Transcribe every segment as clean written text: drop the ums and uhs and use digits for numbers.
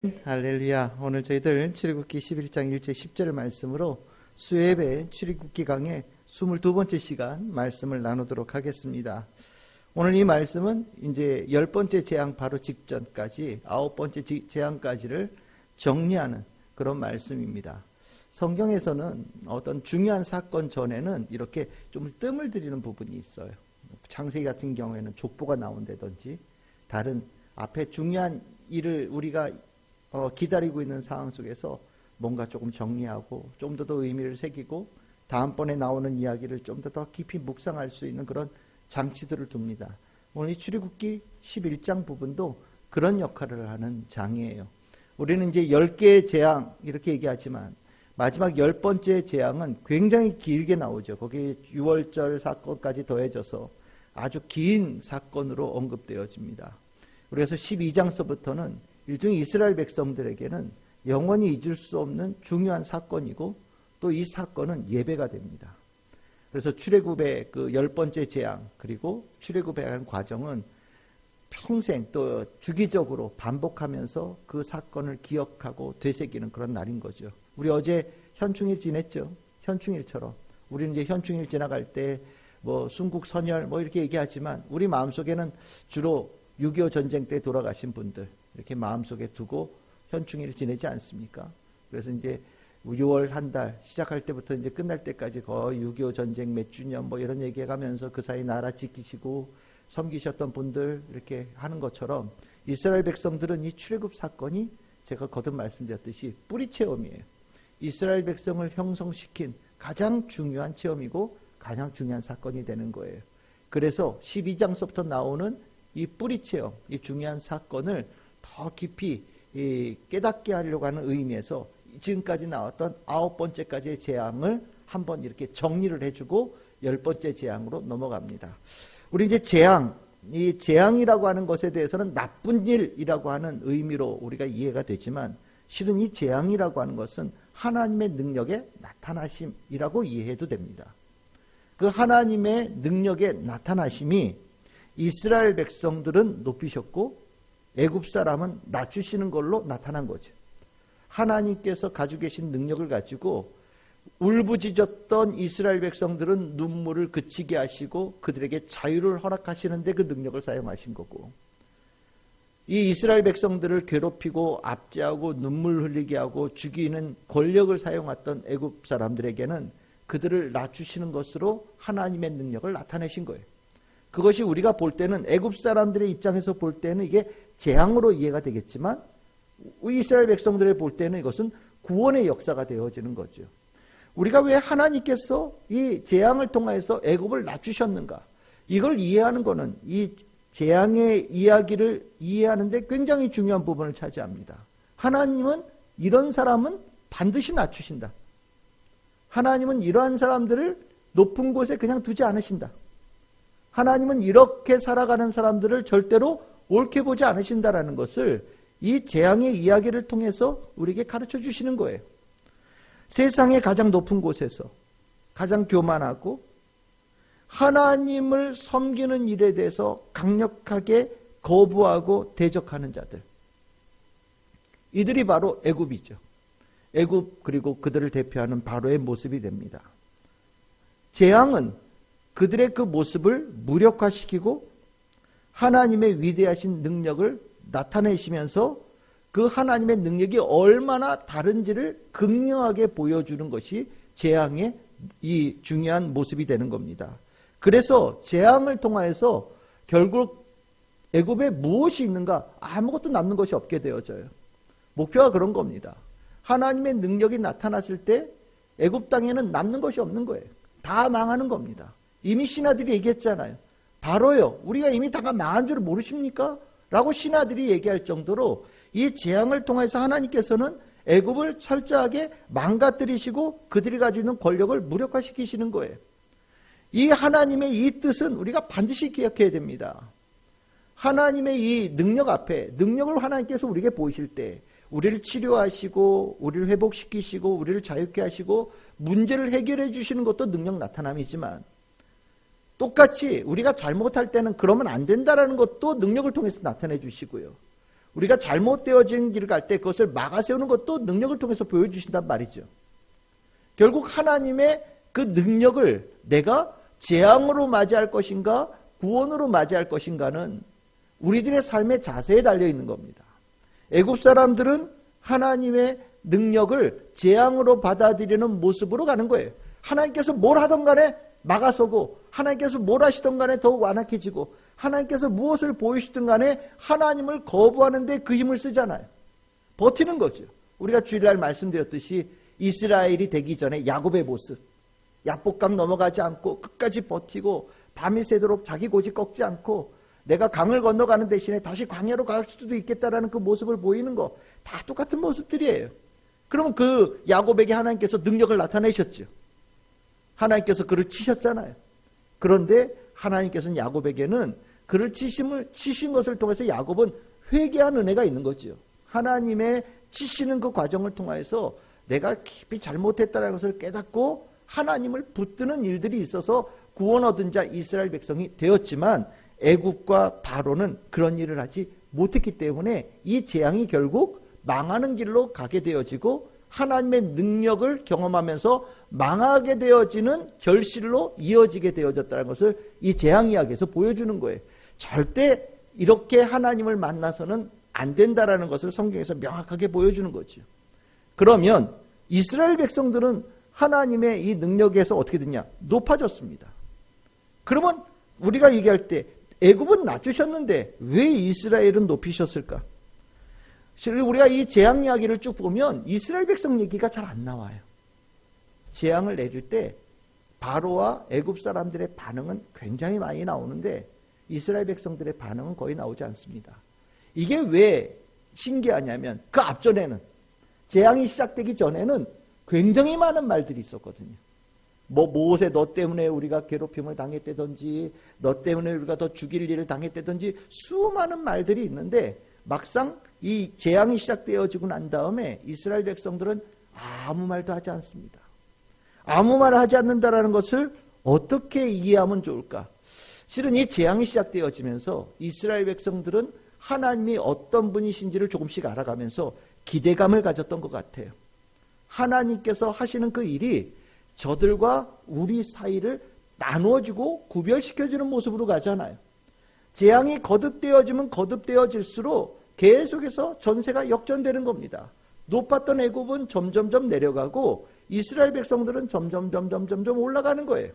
할렐루야. 오늘 저희들 출애굽기 11장 1절 10절 말씀으로 수예배 출애굽기 강의 22번째 시간 말씀을 나누도록 하겠습니다. 오늘 이 말씀은 이제 10번째 재앙 바로 직전까지 9번째 재앙까지를 정리하는 그런 말씀입니다. 성경에서는 어떤 중요한 사건 전에는 이렇게 좀 뜸을 들이는 부분이 있어요. 창세기 같은 경우에는 족보가 나온다든지 다른 앞에 중요한 일을 우리가 기다리고 있는 상황 속에서 뭔가 조금 정리하고 좀 더 의미를 새기고 다음번에 나오는 이야기를 좀 더 깊이 묵상할 수 있는 그런 장치들을 둡니다. 오늘 이 출애굽기 11장 부분도 그런 역할을 하는 장이에요. 우리는 이제 10개의 재앙 이렇게 얘기하지만 마지막 10번째 재앙은 굉장히 길게 나오죠. 거기에 6월절 사건까지 더해져서 아주 긴 사건으로 언급되어집니다. 그래서 12장서부터는 일종의 이스라엘 백성들에게는 영원히 잊을 수 없는 중요한 사건이고 또 이 사건은 예배가 됩니다. 그래서 출애굽의 그 10번째 재앙 그리고 출애굽의 한 과정은 평생 또 주기적으로 반복하면서 그 사건을 기억하고 되새기는 그런 날인 거죠. 우리 어제 현충일 지냈죠. 현충일처럼 우리는 이제 현충일 지나갈 때 뭐 순국선열 뭐 이렇게 얘기하지만 우리 마음속에는 주로 6.25 전쟁 때 돌아가신 분들 이렇게 마음속에 두고 현충일을 지내지 않습니까? 그래서 이제 6월 한 달 시작할 때부터 이제 끝날 때까지 거의 6.25 전쟁 몇 주년 뭐 이런 얘기해가면서 그 사이 나라 지키시고 섬기셨던 분들 이렇게 하는 것처럼 이스라엘 백성들은 이 출애굽 사건이 제가 거듭 말씀드렸듯이 뿌리 체험이에요. 이스라엘 백성을 형성시킨 가장 중요한 체험이고 가장 중요한 사건이 되는 거예요. 그래서 12장서부터 나오는 이 뿌리 체험, 이 중요한 사건을 더 깊이 깨닫게 하려고 하는 의미에서 지금까지 나왔던 9번째까지의 재앙을 한번 이렇게 정리를 해주고 10번째 재앙으로 넘어갑니다. 우리 이제 이 재앙이라고 하는 것에 대해서는 나쁜 일이라고 하는 의미로 우리가 이해가 되지만 실은 이 재앙이라고 하는 것은 하나님의 능력의 나타나심이라고 이해해도 됩니다. 그 하나님의 능력의 나타나심이 이스라엘 백성들은 높이셨고 애굽 사람은 낮추시는 걸로 나타난 거죠. 하나님께서 가지고 계신 능력을 가지고 울부짖었던 이스라엘 백성들은 눈물을 그치게 하시고 그들에게 자유를 허락하시는데 그 능력을 사용하신 거고 이 이스라엘 백성들을 괴롭히고 압제하고 눈물 흘리게 하고 죽이는 권력을 사용했던 애굽 사람들에게는 그들을 낮추시는 것으로 하나님의 능력을 나타내신 거예요. 그것이 우리가 볼 때는 애굽 사람들의 입장에서 볼 때는 이게 재앙으로 이해가 되겠지만 이스라엘 백성들의 볼 때는 이것은 구원의 역사가 되어지는 거죠. 우리가 왜 하나님께서 이 재앙을 통해서 애굽을 낮추셨는가? 이걸 이해하는 것은 이 재앙의 이야기를 이해하는데 굉장히 중요한 부분을 차지합니다. 하나님은 이런 사람은 반드시 낮추신다. 하나님은 이러한 사람들을 높은 곳에 그냥 두지 않으신다. 하나님은 이렇게 살아가는 사람들을 절대로 옳게 보지 않으신다라는 것을 이 재앙의 이야기를 통해서 우리에게 가르쳐 주시는 거예요. 세상의 가장 높은 곳에서 가장 교만하고 하나님을 섬기는 일에 대해서 강력하게 거부하고 대적하는 자들. 이들이 바로 애굽이죠. 애굽 그리고 그들을 대표하는 바로의 모습이 됩니다. 재앙은 그들의 그 모습을 무력화시키고 하나님의 위대하신 능력을 나타내시면서 그 하나님의 능력이 얼마나 다른지를 극명하게 보여주는 것이 재앙의 이 중요한 모습이 되는 겁니다. 그래서 재앙을 통하여서 결국 애굽에 무엇이 있는가? 아무것도 남는 것이 없게 되어져요. 목표가 그런 겁니다. 하나님의 능력이 나타났을 때 애굽 땅에는 남는 것이 없는 거예요. 다 망하는 겁니다. 이미 신하들이 얘기했잖아요. 바로요. 우리가 이미 다 망한 줄 모르십니까? 라고 신하들이 얘기할 정도로 이 재앙을 통해서 하나님께서는 애굽을 철저하게 망가뜨리시고 그들이 가지고 있는 권력을 무력화시키시는 거예요. 이 하나님의 이 뜻은 우리가 반드시 기억해야 됩니다. 하나님의 이 능력 앞에 능력을 하나님께서 우리에게 보이실 때 우리를 치료하시고 우리를 회복시키시고 우리를 자유케 하시고 문제를 해결해 주시는 것도 능력 나타남이지만 똑같이 우리가 잘못할 때는 그러면 안 된다라는 것도 능력을 통해서 나타내 주시고요. 우리가 잘못되어진 길을 갈 때 그것을 막아세우는 것도 능력을 통해서 보여주신단 말이죠. 결국 하나님의 그 능력을 내가 재앙으로 맞이할 것인가 구원으로 맞이할 것인가는 우리들의 삶의 자세에 달려있는 겁니다. 애굽 사람들은 하나님의 능력을 재앙으로 받아들이는 모습으로 가는 거예요. 하나님께서 뭘 하던 간에 막아서고 하나님께서 뭘 하시던 간에 더욱 완악해지고 하나님께서 무엇을 보이시든 간에 하나님을 거부하는 데 그 힘을 쓰잖아요. 버티는 거죠. 우리가 주일날 말씀드렸듯이 이스라엘이 되기 전에 야곱의 모습, 야복강 넘어가지 않고 끝까지 버티고 밤이 새도록 자기 고집 꺾지 않고 내가 강을 건너가는 대신에 다시 광야로 갈 수도 있겠다라는 그 모습을 보이는 거 다 똑같은 모습들이에요. 그러면 그 야곱에게 하나님께서 능력을 나타내셨죠. 하나님께서 그를 치셨잖아요. 그런데 하나님께서는 야곱에게는 그를 치신 것을 통해서 야곱은 회개한 은혜가 있는 거죠. 하나님의 치시는 그 과정을 통해서 내가 깊이 잘못했다는 것을 깨닫고 하나님을 붙드는 일들이 있어서 구원 얻은 자 이스라엘 백성이 되었지만 애굽과 바로는 그런 일을 하지 못했기 때문에 이 재앙이 결국 망하는 길로 가게 되어지고 하나님의 능력을 경험하면서 망하게 되어지는 결실로 이어지게 되어졌다는 것을 이 재앙 이야기에서 보여주는 거예요. 절대 이렇게 하나님을 만나서는 안 된다라는 것을 성경에서 명확하게 보여주는 거죠. 그러면 이스라엘 백성들은 하나님의 이 능력에서 어떻게 됐냐? 높아졌습니다. 그러면 우리가 얘기할 때 애굽은 낮추셨는데 왜 이스라엘은 높이셨을까? 우리가 이 재앙 이야기를 쭉 보면 이스라엘 백성 얘기가 잘 안 나와요. 재앙을 내릴 때 바로와 애굽 사람들의 반응은 굉장히 많이 나오는데 이스라엘 백성들의 반응은 거의 나오지 않습니다. 이게 왜 신기하냐면 그 앞전에는 재앙이 시작되기 전에는 굉장히 많은 말들이 있었거든요. 모세 너 때문에 우리가 괴롭힘을 당했다든지 너 때문에 우리가 더 죽일 일을 당했다든지 수많은 말들이 있는데 막상 이 재앙이 시작되어지고 난 다음에 이스라엘 백성들은 아무 말도 하지 않습니다. 아무 말을 하지 않는다라는 것을 어떻게 이해하면 좋을까? 실은 이 재앙이 시작되어지면서 이스라엘 백성들은 하나님이 어떤 분이신지를 조금씩 알아가면서 기대감을 가졌던 것 같아요. 하나님께서 하시는 그 일이 저들과 우리 사이를 나누어주고 구별시켜주는 모습으로 가잖아요. 재앙이 거듭되어지면 거듭되어질수록 계속해서 전세가 역전되는 겁니다. 높았던 애굽은 점점점 내려가고 이스라엘 백성들은 점점 올라가는 거예요.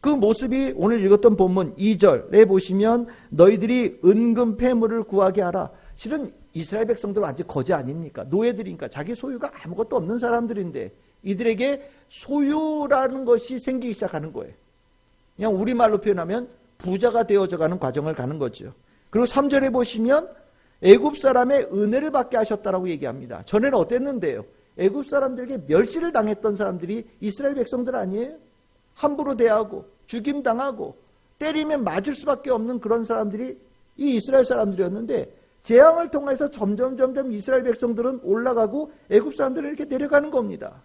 그 모습이 오늘 읽었던 본문 2절에 보시면 너희들이 은금 패물을 구하게 하라. 실은 이스라엘 백성들은 완전 거지 아닙니까? 노예들이니까 자기 소유가 아무것도 없는 사람들인데 이들에게 소유라는 것이 생기기 시작하는 거예요. 그냥 우리말로 표현하면 부자가 되어져가는 과정을 가는 거죠. 그리고 3절에 보시면 애굽 사람의 은혜를 받게 하셨다라고 얘기합니다. 전에는 어땠는데요? 애굽 사람들에게 멸시를 당했던 사람들이 이스라엘 백성들 아니에요? 함부로 대하고 죽임당하고 때리면 맞을 수밖에 없는 그런 사람들이 이 이스라엘 사람들이었는데 재앙을 통해서 점점 이스라엘 백성들은 올라가고 애굽 사람들은 이렇게 내려가는 겁니다.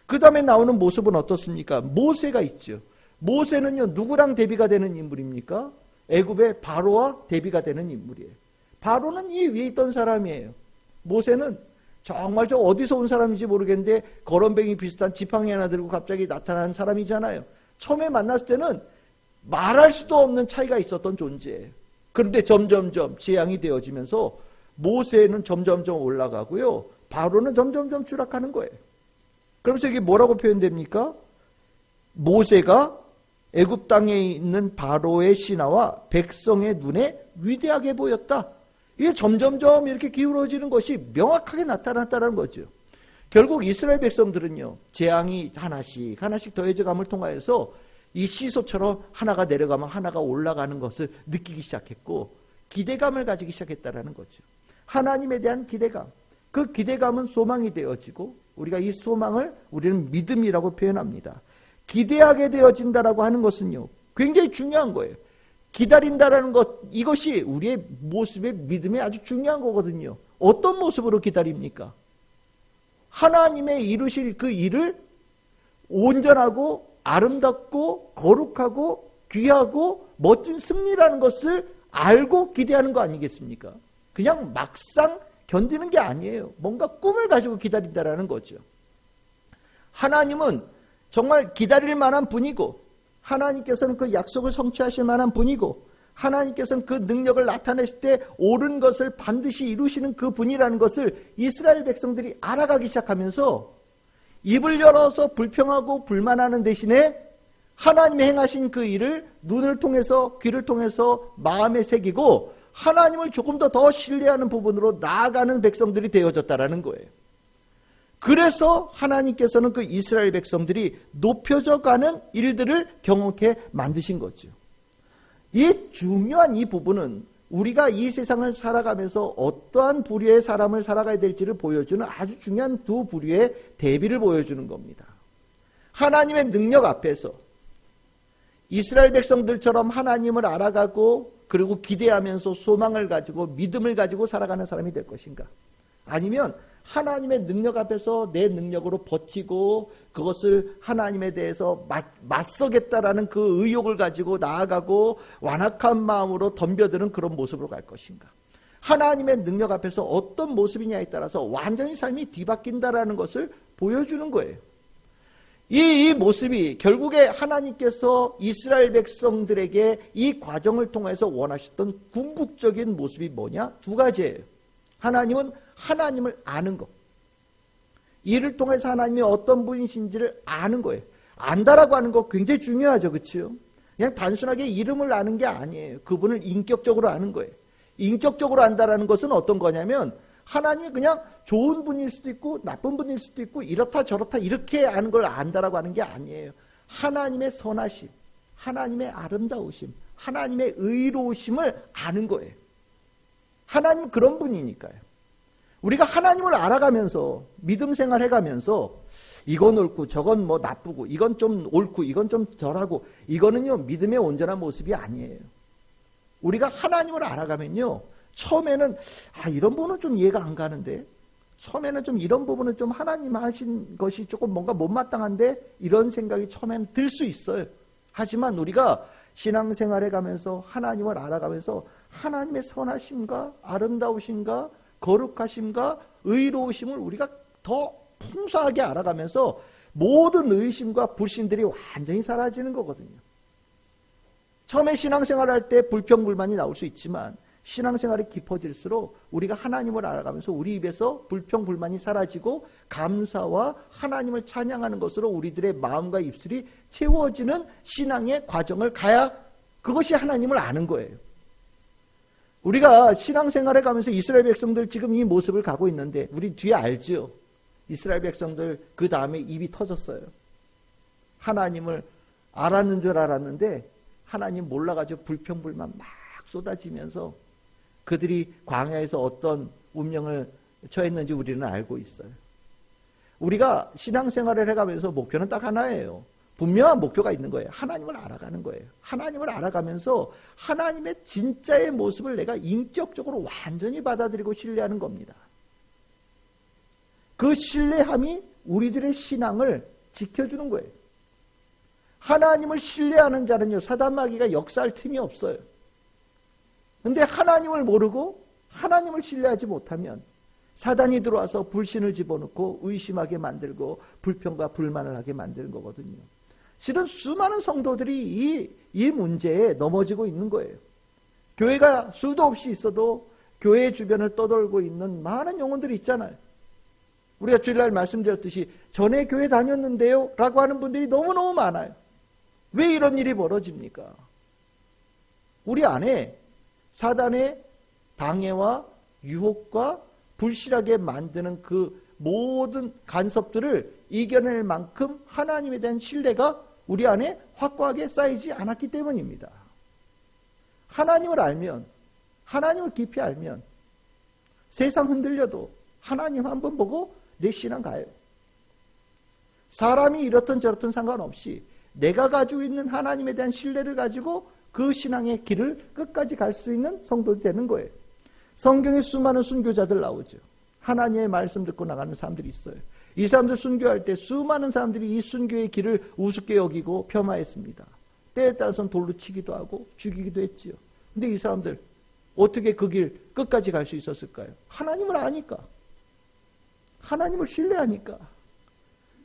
그 다음에 나오는 모습은 어떻습니까? 모세가 있죠. 모세는요 누구랑 대비가 되는 인물입니까? 애굽의 바로와 대비가 되는 인물이에요. 바로는 이 위에 있던 사람이에요. 모세는 정말 저 어디서 온 사람인지 모르겠는데 거렁뱅이 비슷한 지팡이 하나 들고 갑자기 나타난 사람이잖아요. 처음에 만났을 때는 말할 수도 없는 차이가 있었던 존재예요. 그런데 점점점 재앙이 되어지면서 모세는 점점점 올라가고요. 바로는 점점점 추락하는 거예요. 그러면서 이게 뭐라고 표현됩니까? 모세가 애굽 땅에 있는 바로의 신하와 백성의 눈에 위대하게 보였다. 이게 점점점 이렇게 기울어지는 것이 명확하게 나타났다는 거죠. 결국 이스라엘 백성들은요, 재앙이 하나씩 더해져감을 통하여서 이 시소처럼 하나가 내려가면 하나가 올라가는 것을 느끼기 시작했고 기대감을 가지기 시작했다는 거죠. 하나님에 대한 기대감. 그 기대감은 소망이 되어지고 우리가 이 소망을 우리는 믿음이라고 표현합니다. 기대하게 되어진다라고 하는 것은요, 굉장히 중요한 거예요. 기다린다라는 것, 이것이 우리의 모습의 믿음에 아주 중요한 거거든요. 어떤 모습으로 기다립니까? 하나님의 이루실 그 일을 온전하고 아름답고 거룩하고 귀하고 멋진 승리라는 것을 알고 기대하는 거 아니겠습니까? 그냥 막상 견디는 게 아니에요. 뭔가 꿈을 가지고 기다린다라는 거죠. 하나님은 정말 기다릴 만한 분이고, 하나님께서는 그 약속을 성취하실 만한 분이고, 하나님께서는 그 능력을 나타내실 때 옳은 것을 반드시 이루시는 그 분이라는 것을 이스라엘 백성들이 알아가기 시작하면서 입을 열어서 불평하고 불만하는 대신에 하나님이 행하신 그 일을 눈을 통해서, 귀를 통해서 마음에 새기고 하나님을 조금 더 신뢰하는 부분으로 나아가는 백성들이 되어졌다라는 거예요. 그래서 하나님께서는 그 이스라엘 백성들이 높여져 가는 일들을 경험케 만드신 거죠. 이 중요한 이 부분은 우리가 이 세상을 살아가면서 어떠한 부류의 사람을 살아가야 될지를 보여주는 아주 중요한 두 부류의 대비를 보여주는 겁니다. 하나님의 능력 앞에서 이스라엘 백성들처럼 하나님을 알아가고 그리고 기대하면서 소망을 가지고 믿음을 가지고 살아가는 사람이 될 것인가? 아니면 하나님의 능력 앞에서 내 능력으로 버티고 그것을 하나님에 대해서 맞서겠다라는 그 의욕을 가지고 나아가고 완악한 마음으로 덤벼드는 그런 모습으로 갈 것인가? 하나님의 능력 앞에서 어떤 모습이냐에 따라서 완전히 삶이 뒤바뀐다라는 것을 보여주는 거예요. 이 모습이 결국에 하나님께서 이스라엘 백성들에게 이 과정을 통해서 원하셨던 궁극적인 모습이 뭐냐? 두 가지예요. 하나님은 하나님을 아는 것. 이를 통해서 하나님이 어떤 분이신지를 아는 거예요. 안다라고 하는 거 굉장히 중요하죠. 그렇죠? 그냥 단순하게 이름을 아는 게 아니에요. 그분을 인격적으로 아는 거예요. 인격적으로 안다라는 것은 어떤 거냐면 하나님이 그냥 좋은 분일 수도 있고 나쁜 분일 수도 있고 이렇다 저렇다 이렇게 아는 걸 안다라고 하는 게 아니에요. 하나님의 선하심, 하나님의 아름다우심, 하나님의 의로우심을 아는 거예요. 하나님은 그런 분이니까요. 우리가 하나님을 알아가면서 믿음 생활 해가면서 이건 옳고 저건 뭐 나쁘고 이건 좀 옳고 이건 좀 덜하고 이거는요 믿음의 온전한 모습이 아니에요. 우리가 하나님을 알아가면요 처음에는 이런 부분은 좀 이해가 안 가는데 처음에는 좀 이런 부분은 좀 하나님 하신 것이 조금 뭔가 못마땅한데 이런 생각이 처음에는 들 수 있어요. 하지만 우리가 신앙생활해 가면서 하나님을 알아가면서 하나님의 선하심과 아름다우심과 거룩하심과 의로우심을 우리가 더 풍성하게 알아가면서 모든 의심과 불신들이 완전히 사라지는 거거든요. 처음에 신앙생활을 할 때 불평불만이 나올 수 있지만 신앙생활이 깊어질수록 우리가 하나님을 알아가면서 우리 입에서 불평불만이 사라지고 감사와 하나님을 찬양하는 것으로 우리들의 마음과 입술이 채워지는 신앙의 과정을 가야 그것이 하나님을 아는 거예요. 우리가 신앙생활에 가면서 이스라엘 백성들 지금 이 모습을 가고 있는데 우리 뒤에 알죠? 이스라엘 백성들 그 다음에 입이 터졌어요. 하나님을 알았는 줄 알았는데 하나님 몰라가지고 불평불만 막 쏟아지면서 그들이 광야에서 어떤 운명을 처했는지 우리는 알고 있어요. 우리가 신앙생활을 해가면서 목표는 딱 하나예요. 분명한 목표가 있는 거예요. 하나님을 알아가는 거예요. 하나님을 알아가면서 하나님의 진짜의 모습을 내가 인격적으로 완전히 받아들이고 신뢰하는 겁니다. 그 신뢰함이 우리들의 신앙을 지켜주는 거예요. 하나님을 신뢰하는 자는요, 사단마귀가 역사할 틈이 없어요. 근데 하나님을 모르고 하나님을 신뢰하지 못하면 사단이 들어와서 불신을 집어넣고 의심하게 만들고 불평과 불만을 하게 만드는 거거든요. 실은 수많은 성도들이 이 문제에 넘어지고 있는 거예요. 교회가 수도 없이 있어도 교회 주변을 떠돌고 있는 많은 영혼들이 있잖아요. 우리가 주일날 말씀드렸듯이 전에 교회 다녔는데요 라고 하는 분들이 너무너무 많아요. 왜 이런 일이 벌어집니까? 우리 안에 사단의 방해와 유혹과 불실하게 만드는 그 모든 간섭들을 이겨낼 만큼 하나님에 대한 신뢰가 우리 안에 확고하게 쌓이지 않았기 때문입니다. 하나님을 알면, 하나님을 깊이 알면 세상 흔들려도 하나님 한번 보고 내 신앙 가요. 사람이 이렇든 저렇든 상관없이 내가 가지고 있는 하나님에 대한 신뢰를 가지고 그 신앙의 길을 끝까지 갈 수 있는 성도들이 되는 거예요. 성경에 수많은 순교자들 나오죠. 하나님의 말씀 듣고 나가는 사람들이 있어요. 이 사람들 순교할 때 수많은 사람들이 이 순교의 길을 우습게 여기고 폄하했습니다. 때에 따라서는 돌로 치기도 하고 죽이기도 했지요. 근데 이 사람들 어떻게 그 길 끝까지 갈 수 있었을까요? 하나님을 아니까. 하나님을 신뢰하니까.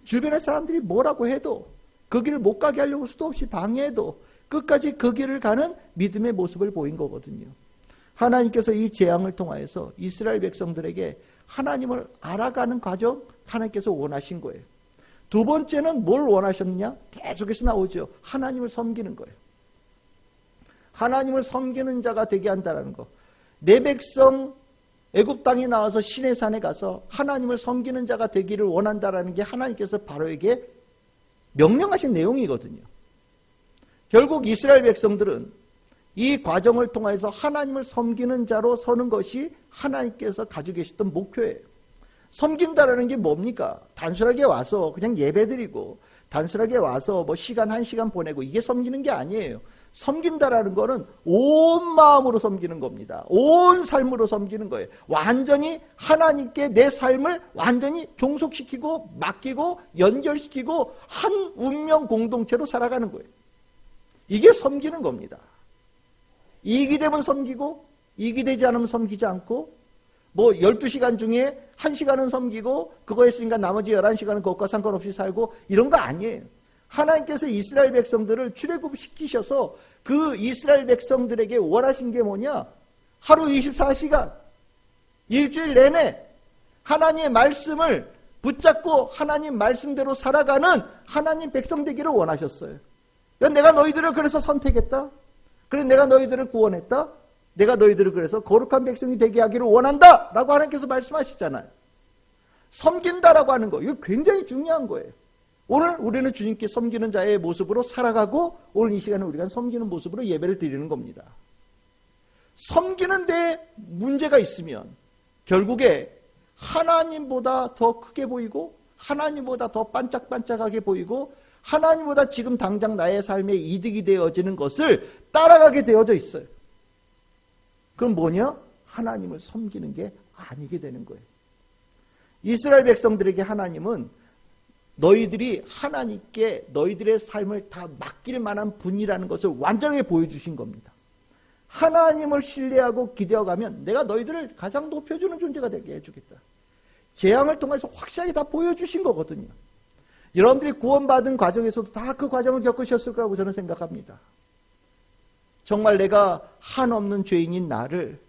주변의 사람들이 뭐라고 해도 그 길을 못 가게 하려고 수도 없이 방해해도 끝까지 그 길을 가는 믿음의 모습을 보인 거거든요. 하나님께서 이 재앙을 통하여서 이스라엘 백성들에게 하나님을 알아가는 과정 하나님께서 원하신 거예요. 두 번째는 뭘 원하셨느냐? 계속해서 나오죠. 하나님을 섬기는 거예요. 하나님을 섬기는 자가 되게 한다는 거. 내 백성 애굽 땅에 나와서 시내산에 가서 하나님을 섬기는 자가 되기를 원한다라는 게 하나님께서 바로에게 명령하신 내용이거든요. 결국 이스라엘 백성들은 이 과정을 통해서 하나님을 섬기는 자로 서는 것이 하나님께서 가지고 계셨던 목표예요. 섬긴다라는 게 뭡니까? 단순하게 와서 그냥 예배드리고 단순하게 와서 뭐 시간 1시간 보내고 이게 섬기는 게 아니에요. 섬긴다라는 거는 온 마음으로 섬기는 겁니다. 온 삶으로 섬기는 거예요. 완전히 하나님께 내 삶을 완전히 종속시키고 맡기고 연결시키고 한 운명 공동체로 살아가는 거예요. 이게 섬기는 겁니다. 이익이 되면 섬기고 이익이 되지 않으면 섬기지 않고 뭐 12시간 중에 1시간은 섬기고 그거 했으니까 나머지 11시간은 그것과 상관없이 살고 이런 거 아니에요. 하나님께서 이스라엘 백성들을 출애굽시키셔서 그 이스라엘 백성들에게 원하신 게 뭐냐? 하루 24시간 일주일 내내 하나님의 말씀을 붙잡고 하나님 말씀대로 살아가는 하나님 백성 되기를 원하셨어요. 내가 너희들을 그래서 선택했다. 그래서 내가 너희들을 구원했다. 내가 너희들을 그래서 거룩한 백성이 되게 하기를 원한다 라고 하나님께서 말씀하시잖아요. 섬긴다라고 하는 거, 이거 굉장히 중요한 거예요. 오늘 우리는 주님께 섬기는 자의 모습으로 살아가고 오늘 이 시간에 우리가 섬기는 모습으로 예배를 드리는 겁니다. 섬기는 데 문제가 있으면 결국에 하나님보다 더 크게 보이고 하나님보다 더 반짝반짝하게 보이고 하나님보다 지금 당장 나의 삶에 이득이 되어지는 것을 따라가게 되어져 있어요. 그럼 뭐냐? 하나님을 섬기는 게 아니게 되는 거예요. 이스라엘 백성들에게 하나님은 너희들이 하나님께 너희들의 삶을 다 맡길 만한 분이라는 것을 완전하게 보여주신 겁니다. 하나님을 신뢰하고 기대어가면 내가 너희들을 가장 높여주는 존재가 되게 해주겠다. 재앙을 통해서 확실하게 다 보여주신 거거든요. 여러분들이 구원받은 과정에서도 다 그 과정을 겪으셨을 거라고 저는 생각합니다. 정말 내가 한없는 죄인인 나를,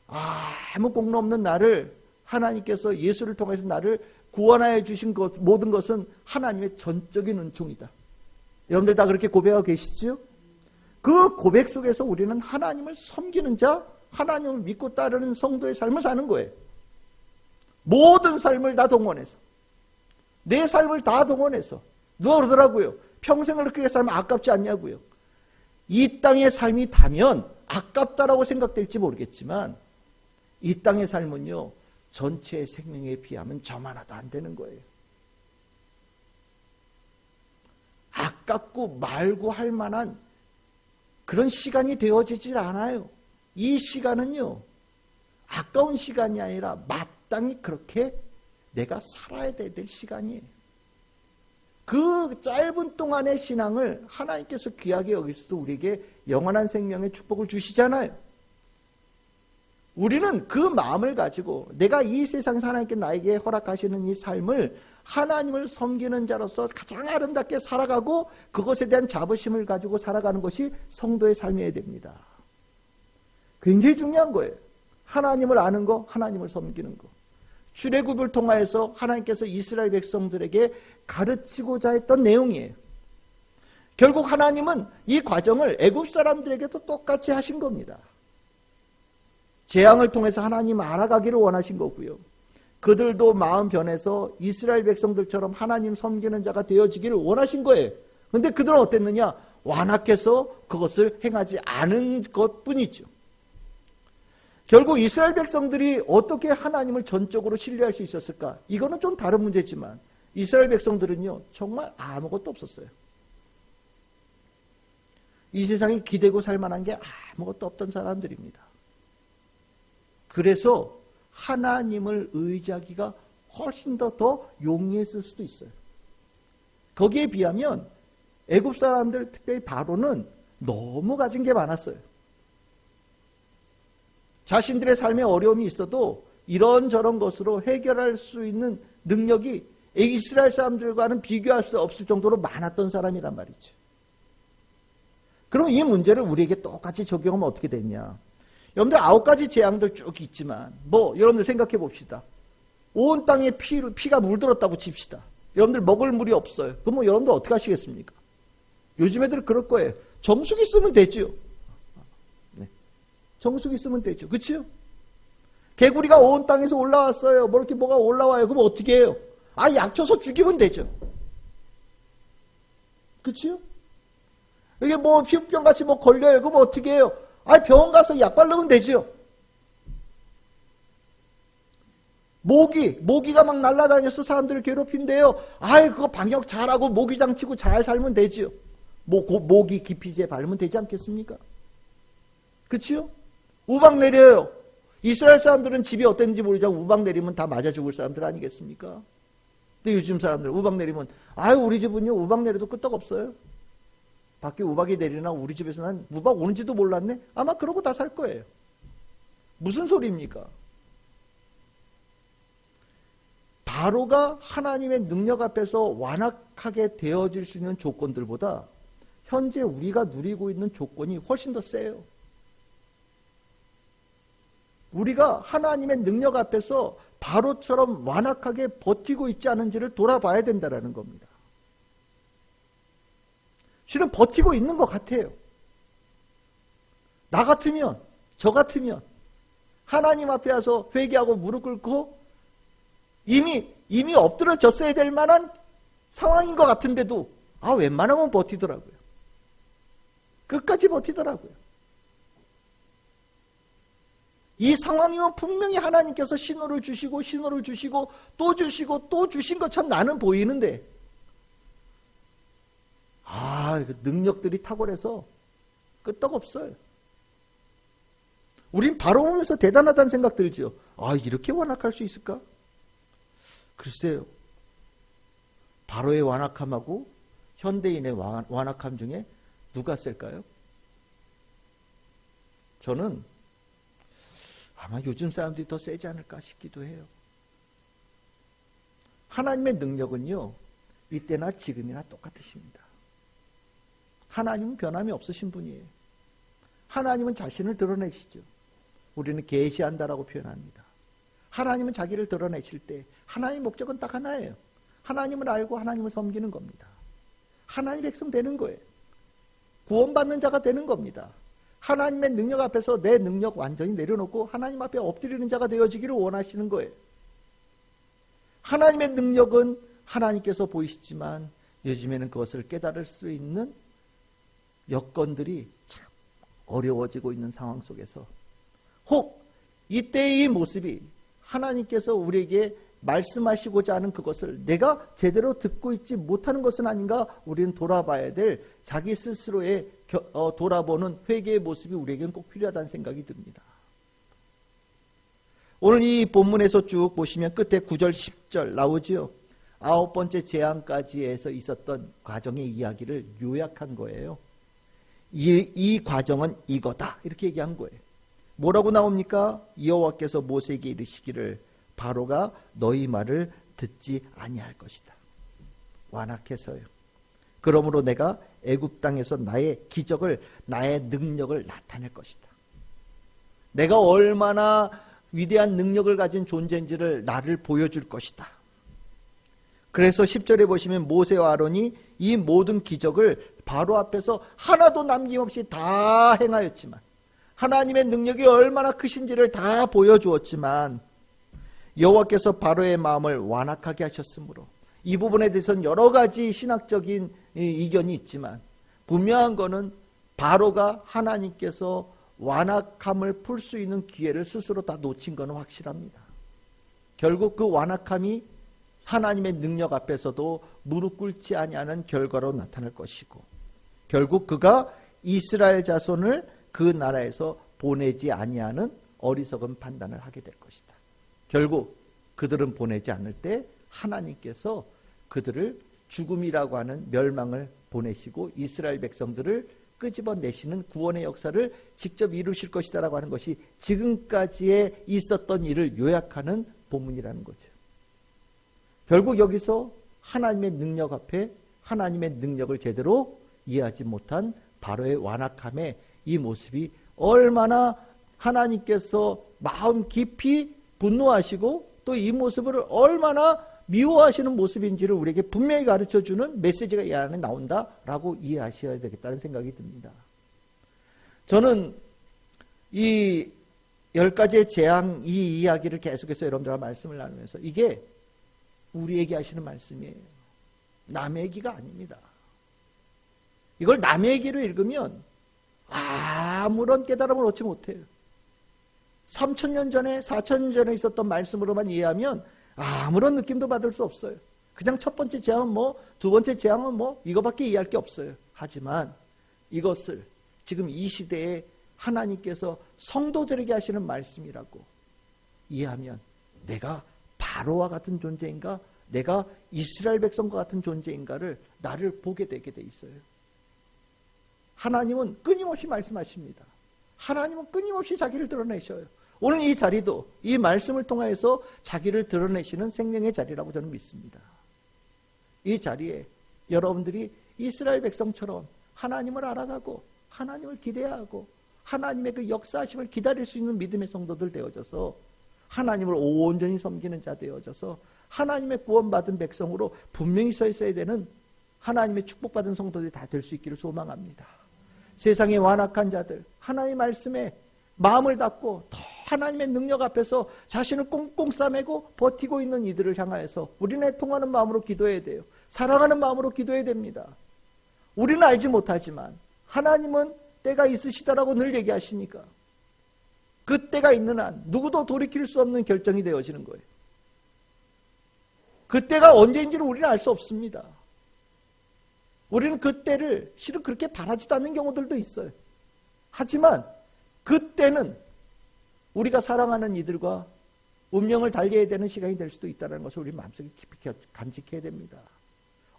아무 공로 없는 나를 하나님께서 예수를 통해서 나를 구원하여 주신 것, 모든 것은 하나님의 전적인 은총이다. 여러분들 다 그렇게 고백하고 계시죠? 그 고백 속에서 우리는 하나님을 섬기는 자, 하나님을 믿고 따르는 성도의 삶을 사는 거예요. 모든 삶을 다 동원해서, 내 삶을 다 동원해서. 누가 그러더라고요. 평생을 그렇게 살면 아깝지 않냐고요. 이 땅의 삶이 다면 아깝다라고 생각될지 모르겠지만 이 땅의 삶은요, 전체의 생명에 비하면 점 하나도 안 되는 거예요. 아깝고 말고 할 만한 그런 시간이 되어지질 않아요. 이 시간은요, 아까운 시간이 아니라 마땅히 그렇게 내가 살아야 될 시간이에요. 그 짧은 동안의 신앙을 하나님께서 귀하게 여기셔서 우리에게 영원한 생명의 축복을 주시잖아요. 우리는 그 마음을 가지고 내가 이 세상에서 하나님께 나에게 허락하시는 이 삶을 하나님을 섬기는 자로서 가장 아름답게 살아가고 그것에 대한 자부심을 가지고 살아가는 것이 성도의 삶이어야 됩니다. 굉장히 중요한 거예요. 하나님을 아는 거, 하나님을 섬기는 거. 출애굽을 통하여서 하나님께서 이스라엘 백성들에게 가르치고자 했던 내용이에요. 결국 하나님은 이 과정을 애굽 사람들에게도 똑같이 하신 겁니다. 재앙을 통해서 하나님 알아가기를 원하신 거고요. 그들도 마음 변해서 이스라엘 백성들처럼 하나님 섬기는 자가 되어지기를 원하신 거예요. 그런데 그들은 어땠느냐? 완악해서 그것을 행하지 않은 것뿐이죠. 결국 이스라엘 백성들이 어떻게 하나님을 전적으로 신뢰할 수 있었을까? 이거는 좀 다른 문제지만 이스라엘 백성들은요, 정말 아무것도 없었어요. 이 세상에 기대고 살 만한 게 아무것도 없던 사람들입니다. 그래서 하나님을 의지하기가 훨씬 더 용이했을 수도 있어요. 거기에 비하면 애굽 사람들, 특별히 바로는 너무 가진 게 많았어요. 자신들의 삶에 어려움이 있어도 이런저런 것으로 해결할 수 있는 능력이 이스라엘 사람들과는 비교할 수 없을 정도로 많았던 사람이란 말이죠. 그럼 이 문제를 우리에게 똑같이 적용하면 어떻게 되냐? 여러분들 9가지 재앙들 쭉 있지만 여러분들 생각해 봅시다. 온 땅에 피가 물들었다고 칩시다. 여러분들 먹을 물이 없어요. 그럼 여러분들 어떻게 하시겠습니까? 요즘 애들 그럴 거예요. 정수기 쓰면 되죠. 네. 정수기 쓰면 되죠. 그렇죠? 개구리가 온 땅에서 올라왔어요. 이렇게 뭐가 올라와요. 그럼 어떻게 해요? 약쳐서 죽이면 되죠. 그렇죠? 이게 피부병 같이 걸려요. 그럼 어떻게 해요? 병원 가서 약 바르면 되죠. 모기가 막 날아다녀서 사람들을 괴롭힌대요. 그거 방역 잘하고 모기장 치고 잘 살면 되죠. 모기 기피제 바르면 되지 않겠습니까? 그렇죠? 우박 내려요. 이스라엘 사람들은 집이 어땠는지 모르지만 우박 내리면 다 맞아 죽을 사람들 아니겠습니까? 근데 요즘 사람들 우박 내리면 우리 집은요 우박 내려도 끄떡없어요. 밖에 우박이 내리나 우리 집에서 난 우박 오는지도 몰랐네? 아마 그러고 다 살 거예요. 무슨 소리입니까? 바로가 하나님의 능력 앞에서 완악하게 되어질 수 있는 조건들보다 현재 우리가 누리고 있는 조건이 훨씬 더 세요. 우리가 하나님의 능력 앞에서 바로처럼 완악하게 버티고 있지 않은지를 돌아봐야 된다는 겁니다. 실은 버티고 있는 것 같아요. 나 같으면, 저 같으면 하나님 앞에 와서 회개하고 무릎 꿇고 이미 엎드러졌어야 될 만한 상황인 것 같은데도 웬만하면 버티더라고요. 끝까지 버티더라고요. 이 상황이면 분명히 하나님께서 신호를 주시고 또 주신 것처럼 나는 보이는데 능력들이 탁월해서 끄떡없어요. 우린 바로 보면서 대단하다는 생각 들죠. 이렇게 완악할 수 있을까? 글쎄요. 바로의 완악함하고 현대인의 완악함 중에 누가 셀까요? 저는 아마 요즘 사람들이 더 세지 않을까 싶기도 해요. 하나님의 능력은요, 이때나 지금이나 똑같으십니다. 하나님은 변함이 없으신 분이에요. 하나님은 자신을 드러내시죠. 우리는 계시한다라고 표현합니다. 하나님은 자기를 드러내실 때 하나님의 목적은 딱 하나예요. 하나님을 알고 하나님을 섬기는 겁니다. 하나님의 백성 되는 거예요. 구원받는 자가 되는 겁니다. 하나님의 능력 앞에서 내 능력 완전히 내려놓고 하나님 앞에 엎드리는 자가 되어지기를 원하시는 거예요. 하나님의 능력은 하나님께서 보이시지만 요즘에는 그것을 깨달을 수 있는 여건들이 참 어려워지고 있는 상황 속에서 혹 이때의 이 모습이 하나님께서 우리에게 말씀하시고자 하는 그것을 내가 제대로 듣고 있지 못하는 것은 아닌가 우리는 돌아봐야 될 자기 스스로의 돌아보는 회개의 모습이 우리에게는 꼭 필요하다는 생각이 듭니다. 오늘 이 본문에서 쭉 보시면 끝에 9절 10절 나오죠. 9번째 재앙까지 해서 있었던 과정의 이야기를 요약한 거예요. 이 과정은 이거다 이렇게 얘기한 거예요. 뭐라고 나옵니까? 여호와께서 모세에게 이르시기를 바로가 너희 말을 듣지 아니할 것이다. 완악해서요. 그러므로 내가 애굽 땅에서 나의 기적을 나의 능력을 나타낼 것이다. 내가 얼마나 위대한 능력을 가진 존재인지를 나를 보여줄 것이다. 그래서 10절에 보시면 모세와 아론이 이 모든 기적을 바로 앞에서 하나도 남김없이 다 행하였지만 하나님의 능력이 얼마나 크신지를 다 보여주었지만 여호와께서 바로의 마음을 완악하게 하셨으므로 이 부분에 대해서는 여러 가지 신학적인 이견이 있지만 분명한 것은 바로가 하나님께서 완악함을 풀 수 있는 기회를 스스로 다 놓친 것은 확실합니다. 결국 그 완악함이 하나님의 능력 앞에서도 무릎 꿇지 아니하는 결과로 나타날 것이고 결국 그가 이스라엘 자손을 그 나라에서 보내지 아니하는 어리석은 판단을 하게 될 것이다. 결국 그들은 보내지 않을 때 하나님께서 그들을 죽음이라고 하는 멸망을 보내시고 이스라엘 백성들을 끄집어내시는 구원의 역사를 직접 이루실 것이다라고 하는 것이 지금까지의 있었던 일을 요약하는 본문이라는 거죠. 결국 여기서 하나님의 능력 앞에 하나님의 능력을 제대로 이해하지 못한 바로의 완악함의 이 모습이 얼마나 하나님께서 마음 깊이 분노하시고 또 이 모습을 얼마나 미워하시는 모습인지를 우리에게 분명히 가르쳐주는 메시지가 이 안에 나온다라고 이해하셔야 되겠다는 생각이 듭니다. 저는 이 10가지의 재앙 이 이야기를 계속해서 여러분들과 말씀을 나누면서 이게 우리에게 하시는 말씀이에요. 남의 얘기가 아닙니다. 이걸 남의 얘기로 읽으면 아무런 깨달음을 얻지 못해요. 3,000년 전에 4,000년 전에 있었던 말씀으로만 이해하면 아무런 느낌도 받을 수 없어요. 그냥 첫 번째 재앙은 뭐, 두 번째 재앙은 뭐, 이거밖에 이해할 게 없어요. 하지만 이것을 지금 이 시대에 하나님께서 성도들에게 하시는 말씀이라고 이해하면 내가 바로와 같은 존재인가, 내가 이스라엘 백성과 같은 존재인가를 나를 보게 되게 돼 있어요. 하나님은 끊임없이 말씀하십니다. 하나님은 끊임없이 자기를 드러내셔요. 오늘 이 자리도 이 말씀을 통해서 자기를 드러내시는 생명의 자리라고 저는 믿습니다. 이 자리에 여러분들이 이스라엘 백성처럼 하나님을 알아가고 하나님을 기대하고 하나님의 그 역사하심을 기다릴 수 있는 믿음의 성도들 되어져서 하나님을 온전히 섬기는 자 되어져서 하나님의 구원받은 백성으로 분명히 서 있어야 되는 하나님의 축복받은 성도들이 다 될 수 있기를 소망합니다. 세상의 완악한 자들, 하나님의 말씀에 마음을 닫고 더 하나님의 능력 앞에서 자신을 꽁꽁 싸매고 버티고 있는 이들을 향하여서 우리는 애통하는 마음으로 기도해야 돼요. 사랑하는 마음으로 기도해야 됩니다. 우리는 알지 못하지만 하나님은 때가 있으시다라고 늘 얘기하시니까 그 때가 있는 한 누구도 돌이킬 수 없는 결정이 되어지는 거예요. 그 때가 언제인지는 우리는 알 수 없습니다. 우리는 그 때를 실은 그렇게 바라지도 않는 경우들도 있어요. 하지만 그때는 우리가 사랑하는 이들과 운명을 달리해야 되는 시간이 될 수도 있다는 것을 우리 마음속에 깊이 간직해야 됩니다.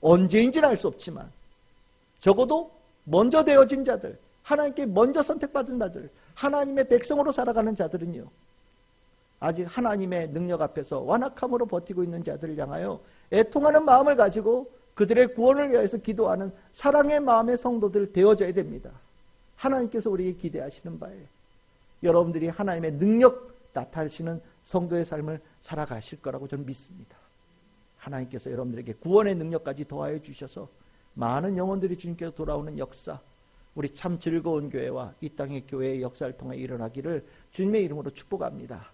언제인지는 알 수 없지만 적어도 먼저 되어진 자들, 하나님께 먼저 선택받은 자들, 하나님의 백성으로 살아가는 자들은요, 아직 하나님의 능력 앞에서 완악함으로 버티고 있는 자들을 향하여 애통하는 마음을 가지고 그들의 구원을 위해서 기도하는 사랑의 마음의 성도들 되어져야 됩니다. 하나님께서 우리에게 기대하시는 바에 여러분들이 하나님의 능력 나타내시는 성도의 삶을 살아가실 거라고 저는 믿습니다. 하나님께서 여러분들에게 구원의 능력까지 더하여 주셔서 많은 영혼들이 주님께서 돌아오는 역사, 우리 참 즐거운 교회와 이 땅의 교회의 역사를 통해 일어나기를 주님의 이름으로 축복합니다.